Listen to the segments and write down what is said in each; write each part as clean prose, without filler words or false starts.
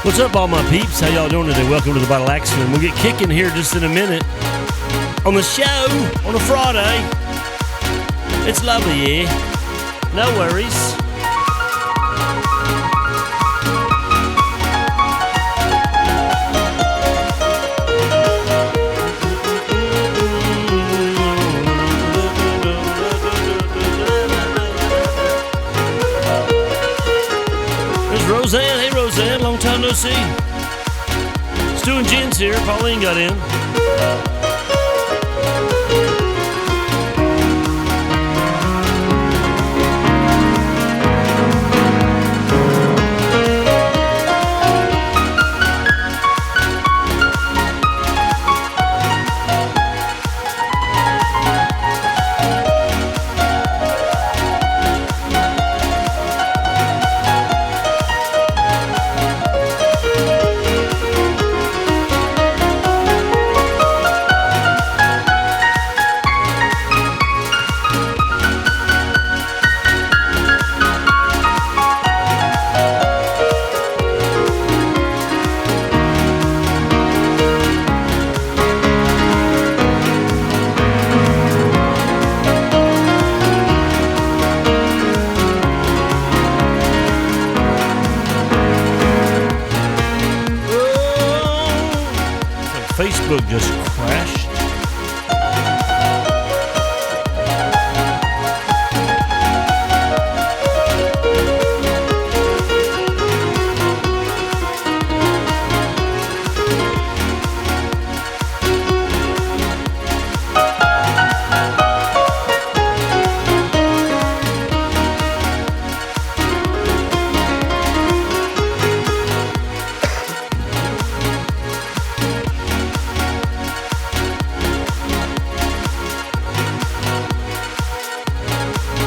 What's up, all my peeps? How y'all doing today? Welcome to the Bottle Accident. We'll get kicking here just in a minute on the show on a Friday. It's lovely, yeah. No worries. Roseanne, hey Roseanne, long time no see. Stu and Jen's here, Pauline got in. Facebook just crashed.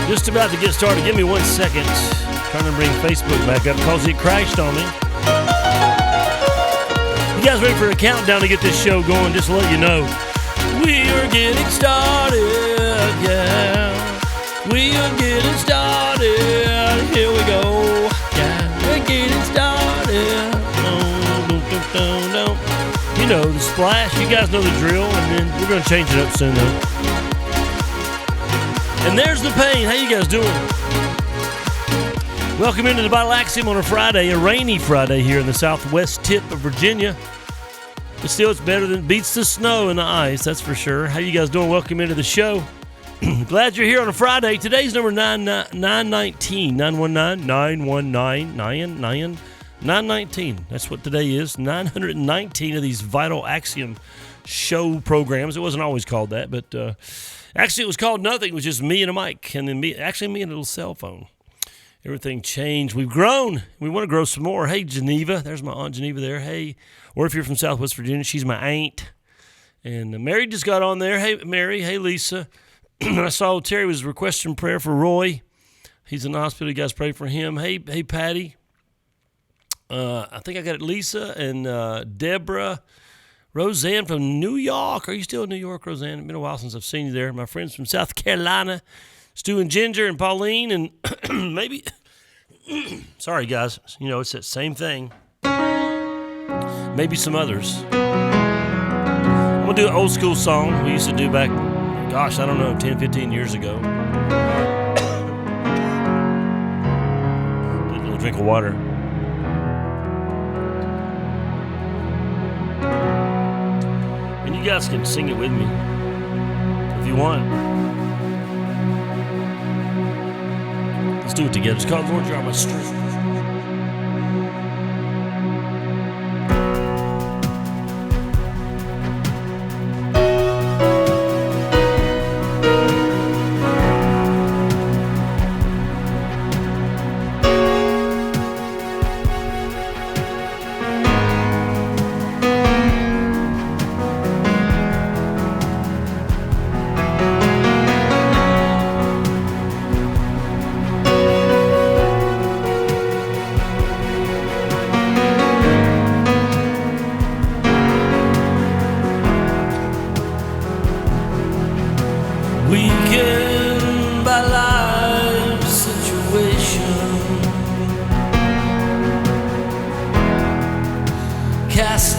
Just about to get started. Give me 1 second. Trying to bring Facebook back up because it crashed on me. You guys ready for a countdown to get this show going? Just to let you know, we are getting started. Yeah, we are getting started. Here we go. Yeah, we're getting started. You know the splash. You guys know the drill, and then we're gonna change it up soon, though. And there's the pain. How you guys doing? Welcome into the Bottle Axiom on a Friday, a rainy Friday here in the southwest tip of Virginia. But still, it's better than beats the snow and the ice, that's for sure. How you guys doing? Welcome into the show. Glad you're here on a Friday. Today's number 919. 919. That's what today is. 919 of these Vital Axiom show programs. It wasn't always called that, but actually it was called nothing. It was just me and a mic, and then me and a little cell phone. Everything changed. We've grown. We want to grow some more. Hey, Geneva. There's my Aunt Geneva there. Hey. Or if you're from Southwest Virginia, she's my aunt. And Mary just got on there. Hey, Mary. Hey, Lisa. I saw Terry was requesting prayer for Roy. He's in the hospital. You guys pray for him. Hey, Patty. I think I got it. Lisa and Deborah. Roseanne from New York. Are you still in New York, Roseanne? It's been a while since I've seen you there. My friends from South Carolina, Stu and Ginger and Pauline, and maybe, sorry guys, you know, it's that same thing. Maybe some others. I'm going to do an old school song we used to do back, gosh, I don't know, 10, 15 years ago. Get a little drink of water. You guys can sing it with me if you want. Let's do it together. It's called Lord, You're on My Strength.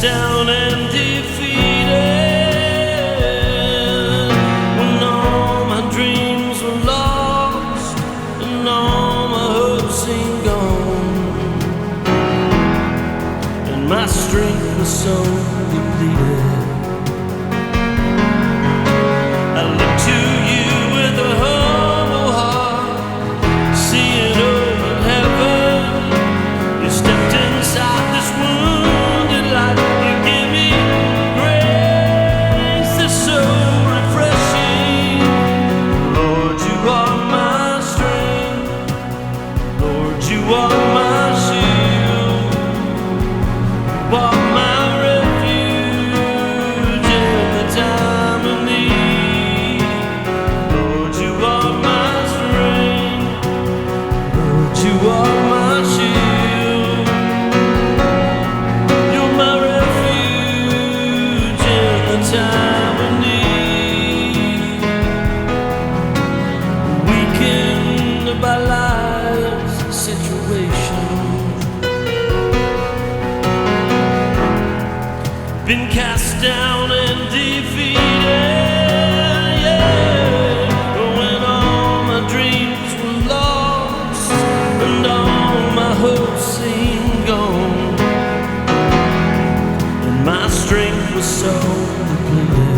down and defeated, when all my dreams were lost and all my hopes seemed gone, and my strength was so depleted. I look to you with a humble heart, seeing open heaven. You stepped inside this wounded life. You give me grace that's so refreshing. Lord, you are my strength. Lord, you are my shield. You are my refuge in the time of need. Lord, you are my strength. Lord, you are my shield. You're my refuge in the time of need. Weakened by life's situation, been cast down and defeated, yeah. When all my dreams were lost and all my hopes seemed gone, and my strength was so depleted.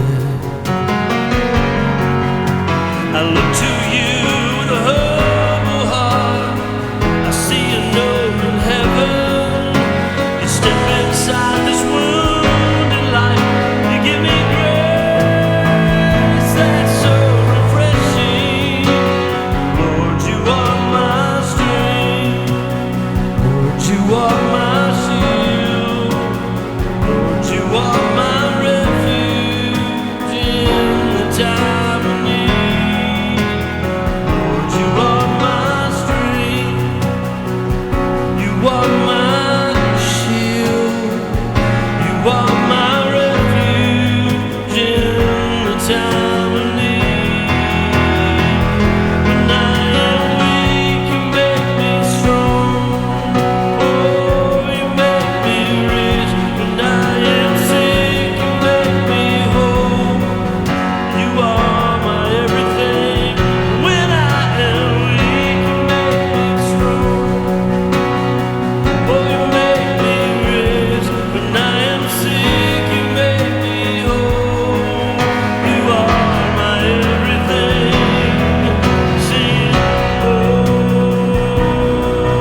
I look to you with a humble heart. I see an open heaven. You step inside this wounded life. You give me grace that's so refreshing. Lord, you are my strength. Lord, you are my shield. Lord, you are my refuge in the time of need. Lord, you are my strength. You are my shield. You are my refuge in the time of need. When I am weak, you make me strong. Oh, you make me rich. When I am sick, you make me whole. You are my everything. When I am weak, you make me strong. Oh, you make me rich. When I am sick, you make me whole. You are my everything. Sing, oh,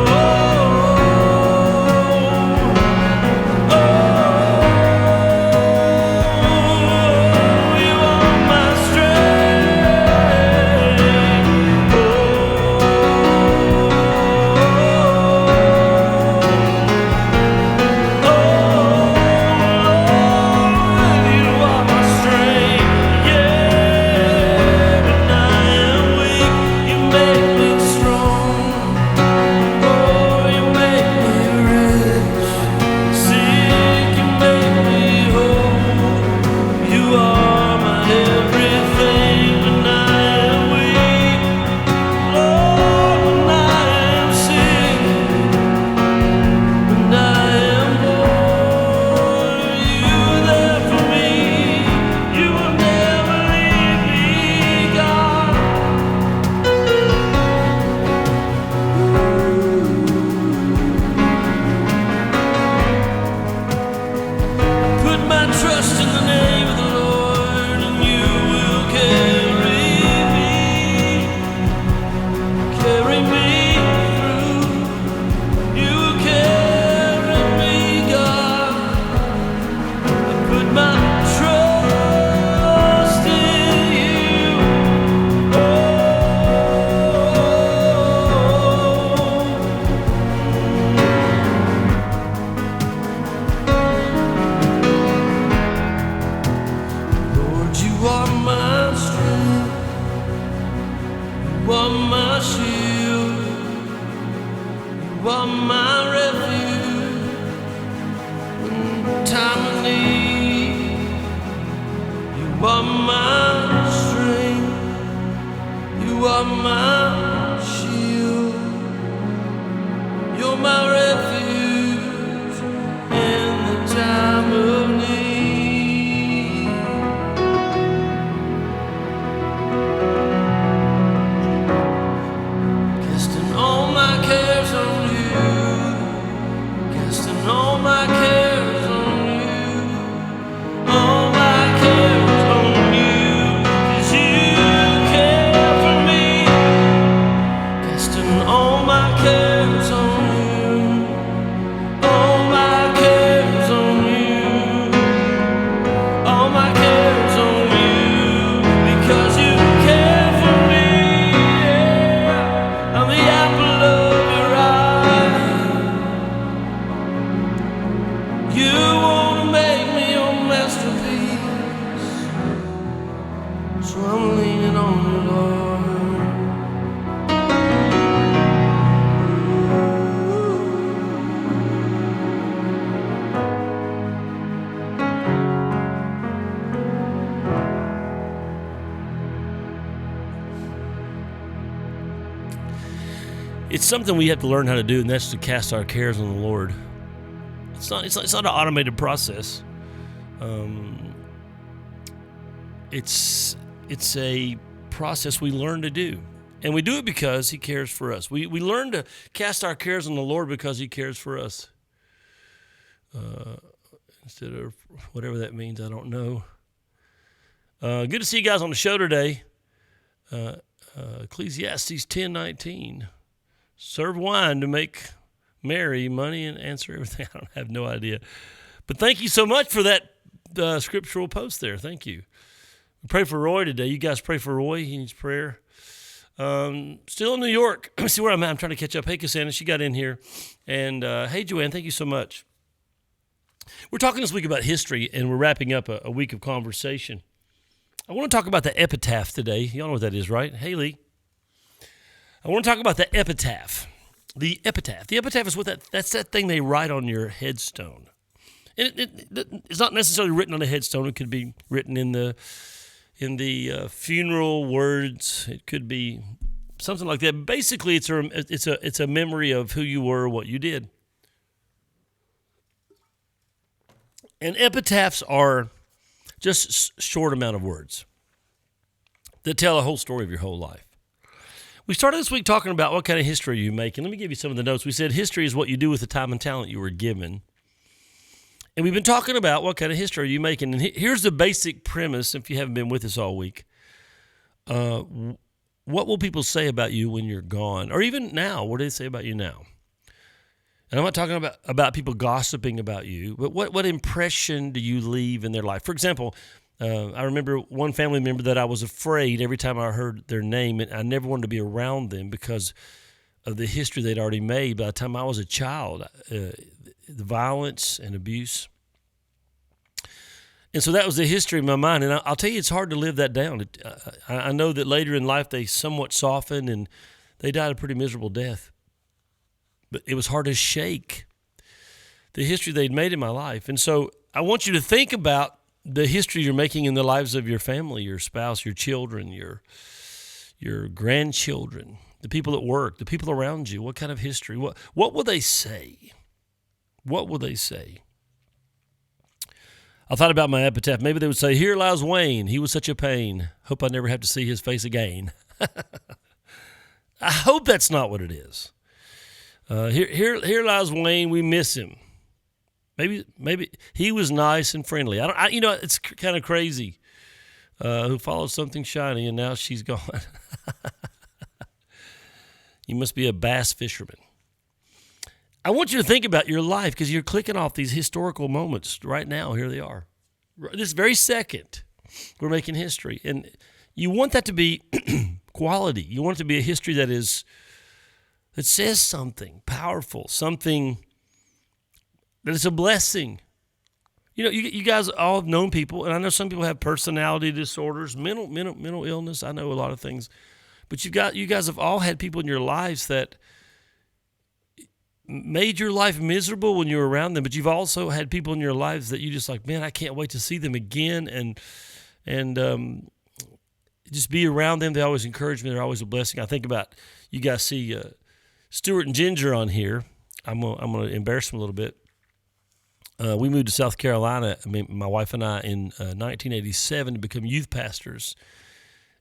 oh, oh, you are my strength. Oh, you are my strength. Yeah, when I am weak, you make me strong. Oh, you make me rich. Sick, you make me whole. You are my everything. When I am weak, Lord, when I am sick, when I am poor, you there for me. You will never leave me, God. Put my trust in the name of the Lord, and you will carry me through. You will carry me, God. I put my trust in you. Oh, Lord, you are my strength. You are my shield. You are my refuge in time of need. You are my strength. You are my shield. You're my refuge in the time of it's something we have to learn how to do, and that's to cast our cares on the Lord. It's not an automated process. It's a process we learn to do. And we do it because he cares for us. We learn to cast our cares on the Lord because he cares for us. Instead of whatever that means, I don't know. Good to see you guys on the show today. Ecclesiastes 10:19. Serve wine to make merry, money and answer everything. I have no idea. But thank you so much for that scriptural post there. Thank you. We pray for Roy today. You guys pray for Roy. He needs prayer. Still in New York. Let me see where I'm at. I'm trying to catch up. Hey, Cassandra, she got in here. And hey, Joanne, thank you so much. We're talking this week about history, and we're wrapping up a week of conversation. I want to talk about the epitaph today. Y'all know what that is, right? Haley. I want to talk about the epitaph. The epitaph. The epitaph is that's that thing they write on your headstone. And it's not necessarily written on a headstone. It could be written in the funeral words. It could be something like that. Basically, it's a memory of who you were, what you did. And epitaphs are just a short amount of words that tell a whole story of your whole life. We started this week talking about what kind of history you make. And let me give you some of the notes. We said history is what you do with the time and talent you were given. And we've been talking about what kind of history are you making. And here's the basic premise, if you haven't been with us all week. What will people say about you when you're gone? Or even now, what do they say about you now? And I'm not talking about people gossiping about you, but what impression do you leave in their life? For example, I remember one family member that I was afraid every time I heard their name, and I never wanted to be around them because of the history they'd already made. By the time I was a child, the violence and abuse. And so that was the history in my mind. And I'll tell you, it's hard to live that down. I know that later in life they somewhat softened and they died a pretty miserable death. But it was hard to shake the history they'd made in my life. And so I want you to think about the history you're making in the lives of your family, your spouse, your children, your grandchildren, the people at work, the people around you. What kind of history? What will they say? What will they say? I thought about my epitaph. Maybe they would say, "Here lies Wayne. He was such a pain. Hope I never have to see his face again." I hope that's not what it is. Here lies Wayne. We miss him. Maybe he was nice and friendly. It's kind of crazy. Who followed something shiny and now she's gone. You must be a bass fisherman. I want you to think about your life because you're clicking off these historical moments right now. Here they are. This very second, we're making history. And you want that to be quality. You want it to be a history that says something powerful, something that is a blessing. You know, you guys all have known people, and I know some people have personality disorders, mental illness. I know a lot of things. But you guys have all had people in your lives that made your life miserable when you were around them, but you've also had people in your lives that you just like, man, I can't wait to see them again and just be around them. They always encourage me. They're always a blessing. I think about, you guys see Stuart and Ginger on here. I'm gonna embarrass them a little bit. We moved to South Carolina, my wife and I, in 1987 to become youth pastors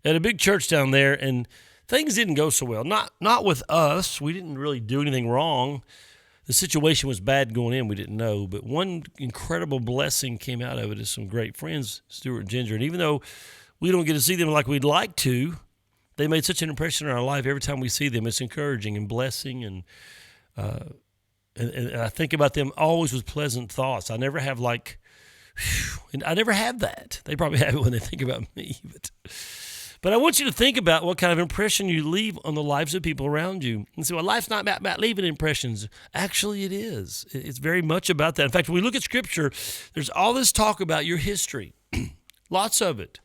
at a big church down there, and things didn't go so well. Not with us. We didn't really do anything wrong. The situation was bad going in. We didn't know. But one incredible blessing came out of it is some great friends, Stuart and Ginger. And even though we don't get to see them like we'd like to, they made such an impression in our life. Every time we see them, it's encouraging and blessing. And I think about them always with pleasant thoughts. I never have and I never have that. They probably have it when they think about me. But I want you to think about what kind of impression you leave on the lives of people around you. And so, life's not about leaving impressions. Actually, it is. It's very much about that. In fact, when we look at Scripture, there's all this talk about your history, lots of it.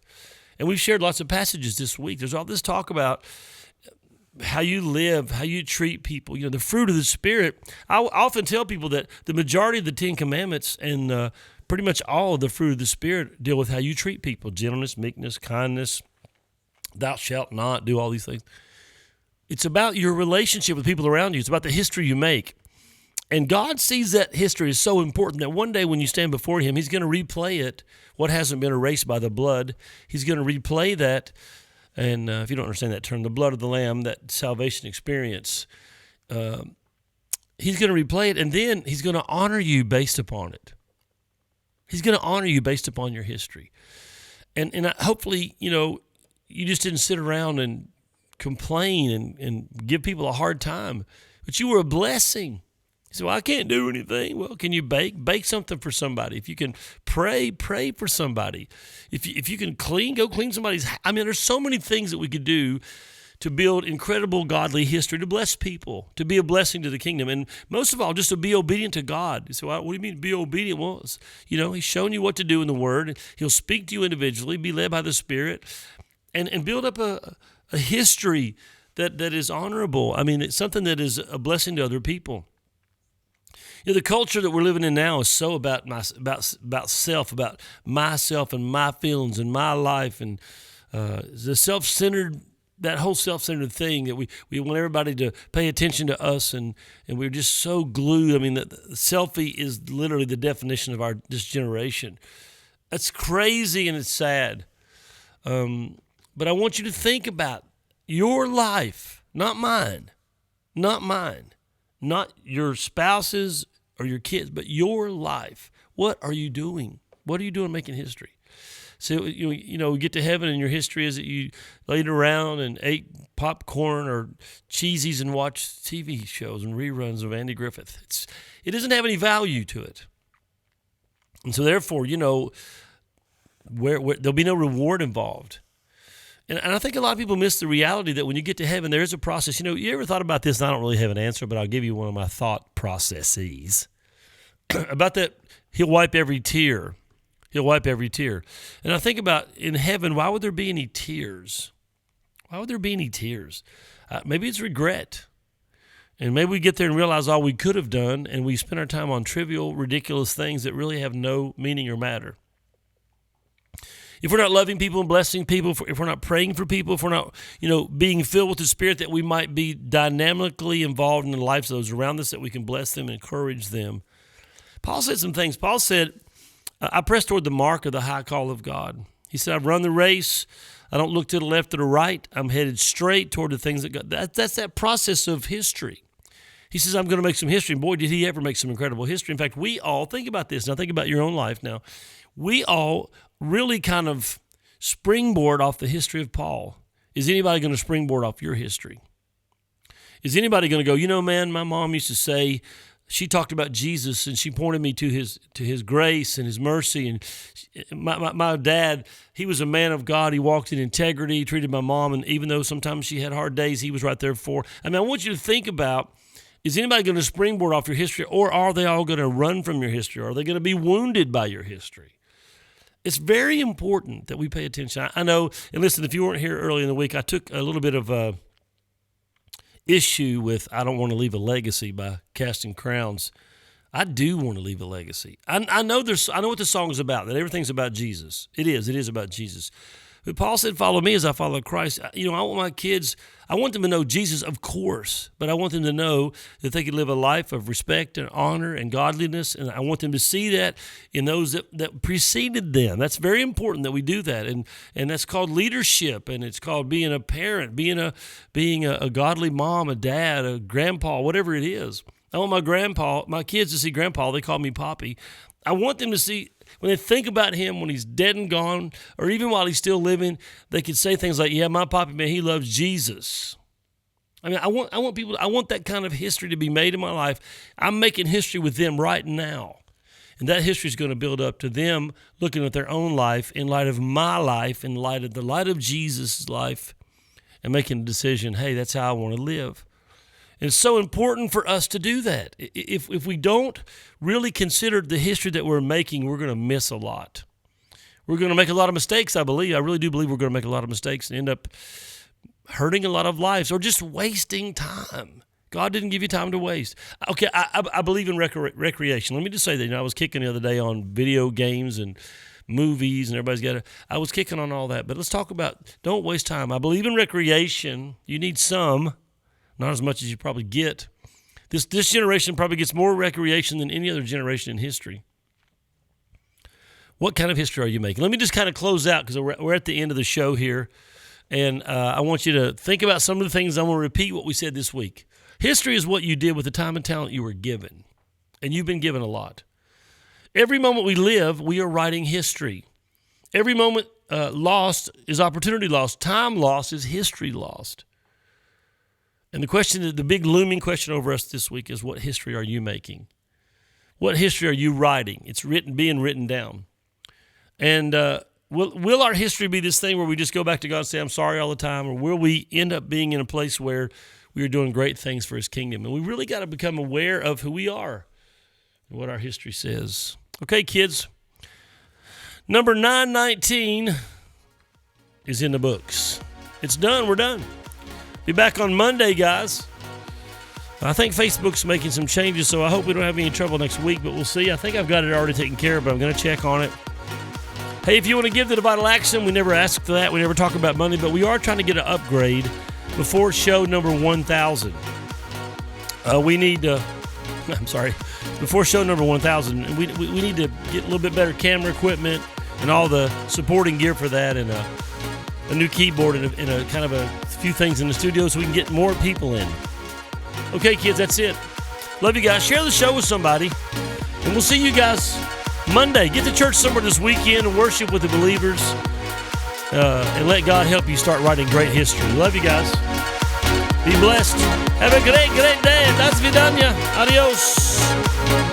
And we've shared lots of passages this week. There's all this talk about how you live, how you treat people, the fruit of the Spirit. I often tell people that the majority of the 10 Commandments and pretty much all of the fruit of the Spirit deal with how you treat people: gentleness, meekness, kindness. Thou shalt not do all these things. It's about your relationship with people around you. It's about the history you make. And God sees that history is so important that one day when you stand before him, he's going to replay it, what hasn't been erased by the blood. He's going to replay that. And if you don't understand that term, the blood of the Lamb, that salvation experience, he's going to replay it, and then he's going to honor you based upon it. He's going to honor you based upon your history. And hopefully, you just didn't sit around and complain and give people a hard time, but you were a blessing. You say, well, I can't do anything. Well, can you bake? Bake something for somebody. If you can pray for somebody. If you can clean, go clean somebody's house. I mean, there's so many things that we could do to build incredible godly history, to bless people, to be a blessing to the kingdom, and most of all, just to be obedient to God. You say, well, what do you mean be obedient? Well, he's showing you what to do in the Word. He'll speak to you individually, be led by the Spirit, and build up a history that is honorable. I mean, it's something that is a blessing to other people. The culture that we're living in now is so about self, about myself and my feelings and my life, and the self-centered, that whole self-centered thing that we want everybody to pay attention to us, and we're just so glued. I mean, the selfie is literally the definition of this generation. That's crazy and it's sad. But I want you to think about your life, not mine, not your spouse's or your kids, but your life. What are you doing? What are you doing making history? So, we get to heaven and your history is that you laid around and ate popcorn or cheesies and watched TV shows and reruns of Andy Griffith. It doesn't have any value to it. And so therefore, where there'll be no reward involved. And I think a lot of people miss the reality that when you get to heaven, there is a process. You ever thought about this? And I don't really have an answer, but I'll give you one of my thought processes about that. He'll wipe every tear. He'll wipe every tear. And I think about in heaven, why would there be any tears? Why would there be any tears? Maybe it's regret. And maybe we get there and realize all we could have done, and we spend our time on trivial, ridiculous things that really have no meaning or matter. If we're not loving people and blessing people, if we're not praying for people, if we're not, being filled with the Spirit, that we might be dynamically involved in the lives of those around us, that we can bless them and encourage them. Paul said some things. Paul said, I press toward the mark of the high call of God. He said, I've run the race. I don't look to the left or the right. I'm headed straight toward the things that God. That's that process of history. He says, I'm going to make some history. And boy, did he ever make some incredible history. In fact, we all, think about this. Now think about your own life now. We all really kind of springboard off the history of Paul. Is anybody going to springboard off your history? Is anybody going to go, man, my mom used to say, she talked about Jesus and she pointed me to his grace and his mercy. And my dad, he was a man of God. He walked in integrity, treated my mom, and even though sometimes she had hard days, he was right there for her. I mean, I want you to think about, is anybody going to springboard off your history, or are they all going to run from your history? Or are they going to be wounded by your history? It's very important that we pay attention. I know, and listen, if you weren't here early in the week, I took a little bit of issue with I don't want to leave a legacy by Casting Crowns. I do want to leave a legacy. I know what the song is about, that everything's about Jesus. It is about Jesus. But Paul said, follow me as I follow Christ. I want my kids, I want them to know Jesus, of course, but I want them to know that they can live a life of respect and honor and godliness, and I want them to see that in those that preceded them. That's very important that we do that, and that's called leadership, and it's called being a parent, being a godly mom, a dad, a grandpa, whatever it is. I want my kids to see grandpa. They call me Poppy. I want them to see, when they think about him when he's dead and gone, or even while he's still living, they could say things like, yeah, my Poppy, man, he loves Jesus. I mean, I want that kind of history to be made in my life. I'm making history with them right now. And that history is going to build up to them looking at their own life in light of my life, in light of the light of Jesus' life, and making a decision, hey, that's how I want to live. And it's so important for us to do that. If we don't really consider the history that we're making, we're going to miss a lot. We're going to make a lot of mistakes, I believe. I really do believe we're going to make a lot of mistakes and end up hurting a lot of lives or just wasting time. God didn't give you time to waste. Okay, I believe in recreation. Let me just say that. I was kicking the other day on video games and movies, and I was kicking on all that. But let's talk about don't waste time. I believe in recreation. You need some. not as much as you probably get. This generation probably gets more recreation than any other generation in history. What kind of history are you making? Let me just kind of close out because we're at the end of the show here, and I want you to think about some of the things. I want to repeat what we said this week. History is what you did with the time and talent you were given, and you've been given a lot. Every moment we live, we are writing history. Every moment lost is opportunity lost. Time lost is history lost. And the big looming question over us this week is, what history are you making? What history are you writing? It's being written down. And will our history be this thing where we just go back to God and say, I'm sorry all the time? Or will we end up being in a place where we are doing great things for his kingdom? And we really got to become aware of who we are and what our history says. Okay, kids. Number 919 is in the books. It's done. We're done. Be back on Monday, guys. I think Facebook's making some changes, so I hope we don't have any trouble next week, but we'll see. I think I've got it already taken care of, but I'm going to check on it. Hey, if you want to give to the Vital Axiom, we never ask for that. We never talk about money, but we are trying to get an upgrade before show number 1,000. Before show number 1,000, we need to get a little bit better camera equipment and all the supporting gear for that, and a new keyboard and a kind of a few things in the studio so we can get more people in. Okay, kids, that's it. Love you guys. Share the show with somebody, and we'll see you guys Monday. Get to church somewhere this weekend and worship with the believers, and let God help you start writing great history. Love you guys. Be blessed. Have a great, great day. Das vidanya. Adios.